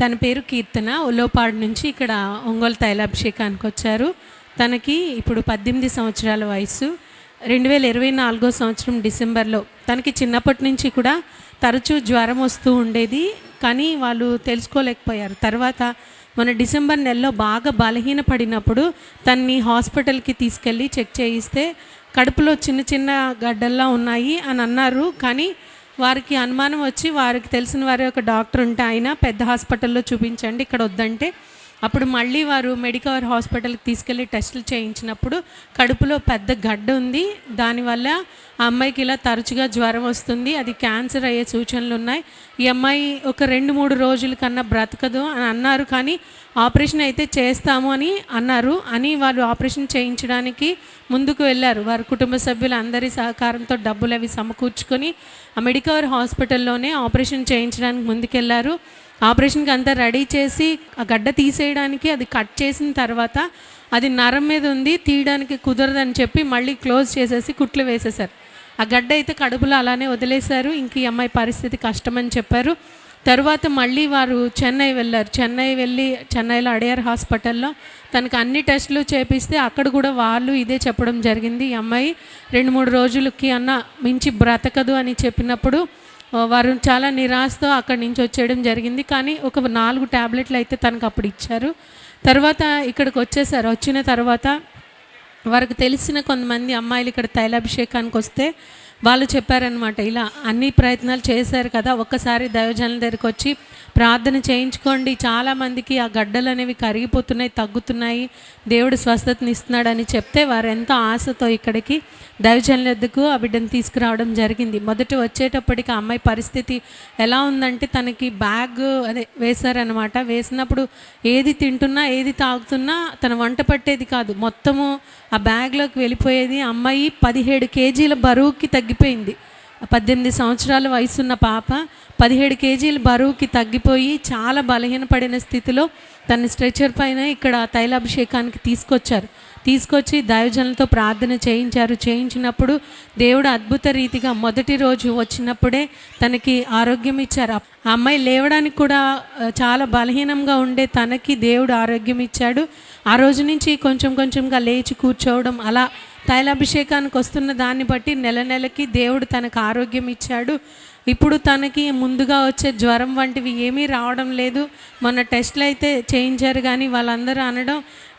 తన పేరు కీర్తన. ఉలోపాడు నుంచి ఇక్కడ ఒంగోలు తైలాభిషేకానికి వచ్చారు. తనకి ఇప్పుడు 18 సంవత్సరాల వయసు. 2024 సంవత్సరం డిసెంబర్లో తనకి చిన్నప్పటి నుంచి కూడా తరచూ జ్వరం వస్తూ ఉండేది, కానీ వాళ్ళు తెలుసుకోలేకపోయారు. తర్వాత మన డిసెంబర్ నెలలో బాగా బలహీనపడినప్పుడు తన్ని హాస్పిటల్కి తీసుకెళ్ళి చెక్ చేయిస్తే కడుపులో చిన్న చిన్న గడ్డల్లా ఉన్నాయి అని అన్నారు. కానీ వారికి అనుమానం వచ్చి వారికి తెలిసిన వారి ఒక డాక్టర్ ఉంటే ఆయన పెద్ద హాస్పిటల్లో చూపించండి, ఇక్కడ వద్దంటే అప్పుడు మళ్ళీ వారు మెడికవర్ హాస్పిటల్కి తీసుకెళ్ళి టెస్టులు చేయించినప్పుడు కడుపులో పెద్ద గడ్డ ఉంది, దానివల్ల ఆ అమ్మాయికి ఇలా తరచుగా జ్వరం వస్తుంది, అది క్యాన్సర్ అయ్యే సూచనలు ఉన్నాయి, ఈ అమ్మాయి ఒక 2-3 రోజుల కన్నా బ్రతకదు అని అన్నారు. కానీ ఆపరేషన్ అయితే చేస్తాము అని అన్నారు. అని వాళ్ళు ఆపరేషన్ చేయించడానికి ముందుకు వెళ్ళారు. వారి కుటుంబ సభ్యులందరి సహకారంతో డబ్బులు అవి సమకూర్చుకొని ఆ మెడికవర్ హాస్పిటల్లోనే ఆపరేషన్ చేయించడానికి ముందుకెళ్ళారు. ఆపరేషన్కి అంతా రెడీ చేసి ఆ గడ్డ తీసేయడానికి అది కట్ చేసిన తర్వాత అది నరం మీద ఉంది, తీయడానికి కుదరదని చెప్పి మళ్ళీ క్లోజ్ చేసేసి కుట్లు వేసేశారు. ఆ గడ్డ అయితే కడుపులో అలానే వదిలేశారు. ఇంక ఈ అమ్మాయి పరిస్థితి కష్టమని చెప్పారు. తర్వాత మళ్ళీ వారు చెన్నై వెళ్ళారు. చెన్నైలో అడయార్ హాస్పిటల్లో తనకు అన్ని టెస్టులు చేపిస్తే అక్కడ కూడా వాళ్ళు ఇదే చెప్పడం జరిగింది, ఈ అమ్మాయి 2-3 రోజులకి మించి బ్రతకదు అని చెప్పినప్పుడు వారు చాలా నిరాశతో అక్కడి నుంచి వచ్చేయడం జరిగింది. కానీ ఒక 4 ట్యాబ్లెట్లు అయితే తనకు అప్పుడు ఇచ్చారు. తర్వాత ఇక్కడికి వచ్చేసారు. వచ్చిన తర్వాత వారికి తెలిసిన కొంతమంది అమ్మాయిలు ఇక్కడ తైలాభిషేకానికి వస్తే వాళ్ళు చెప్పారనమాట, ఇలా అన్ని ప్రయత్నాలు చేశారు కదా, ఒక్కసారి దైవజనుల దగ్గరికి వచ్చి ప్రార్థన చేయించుకోండి, చాలామందికి ఆ గడ్డలు అనేవి కరిగిపోతున్నాయి, తగ్గుతున్నాయి, దేవుడు స్వస్థతని ఇస్తున్నాడని చెప్తే వారు ఎంతో ఆశతో ఇక్కడికి దైవజనుల వద్దకు ఆ బిడ్డను తీసుకురావడం జరిగింది. మొదట వచ్చేటప్పటికి ఆ అమ్మాయి పరిస్థితి ఎలా ఉందంటే తనకి బ్యాగ్ వేశారనమాట. వేసినప్పుడు ఏది తింటున్నా ఏది తాగుతున్నా తన వంట పట్టేది కాదు, మొత్తము ఆ బ్యాగ్లోకి వెళ్ళిపోయేది. అమ్మాయి 17 కేజీల బరువుకి తగ్గిపోయింది. 18 సంవత్సరాల వయసున్న పాప 17 కేజీల బరువుకి తగ్గిపోయి చాలా బలహీనపడిన స్థితిలో తన స్ట్రెచర్ పైన ఇక్కడ తైలాభిషేకానికి తీసుకొచ్చి దైవజనులతో ప్రార్థన చేయించినప్పుడు దేవుడు అద్భుత రీతిగా మొదటి రోజు వచ్చినప్పుడే తనకి ఆరోగ్యం ఇచ్చారు. ఆ అమ్మాయి లేవడానికి కూడా చాలా బలహీనంగా ఉండే తనకి దేవుడు ఆరోగ్యం ఇచ్చాడు. ఆ రోజు నుంచి కొంచెంగా లేచి కూర్చోవడం, అలా తైలాభిషేకానికి వస్తున్న దాన్ని బట్టి నెలకి దేవుడు తనకు ఆరోగ్యం ఇచ్చాడు. ఇప్పుడు తనకి ముందుగా వచ్చే జ్వరం వంటివి ఏమీ రావడం లేదు. మొన్న టెస్టులు అయితే చేయించారు, కానీ వాళ్ళందరూ అనడం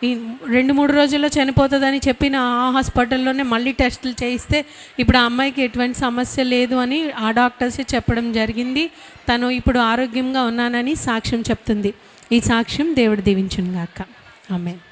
ఈ 2-3 రోజుల్లో చనిపోతుందని చెప్పిన ఆ హాస్పిటల్లోనే మళ్ళీ టెస్టులు చేయిస్తే ఇప్పుడు ఆ అమ్మాయికి ఎటువంటి సమస్య లేదు అని ఆ డాక్టర్సే చెప్పడం జరిగింది. తను ఇప్పుడు ఆరోగ్యంగా ఉన్నానని సాక్ష్యం చెప్తుంది. ఈ సాక్ష్యం దేవుడు దీవించును గాక. ఆమేన్.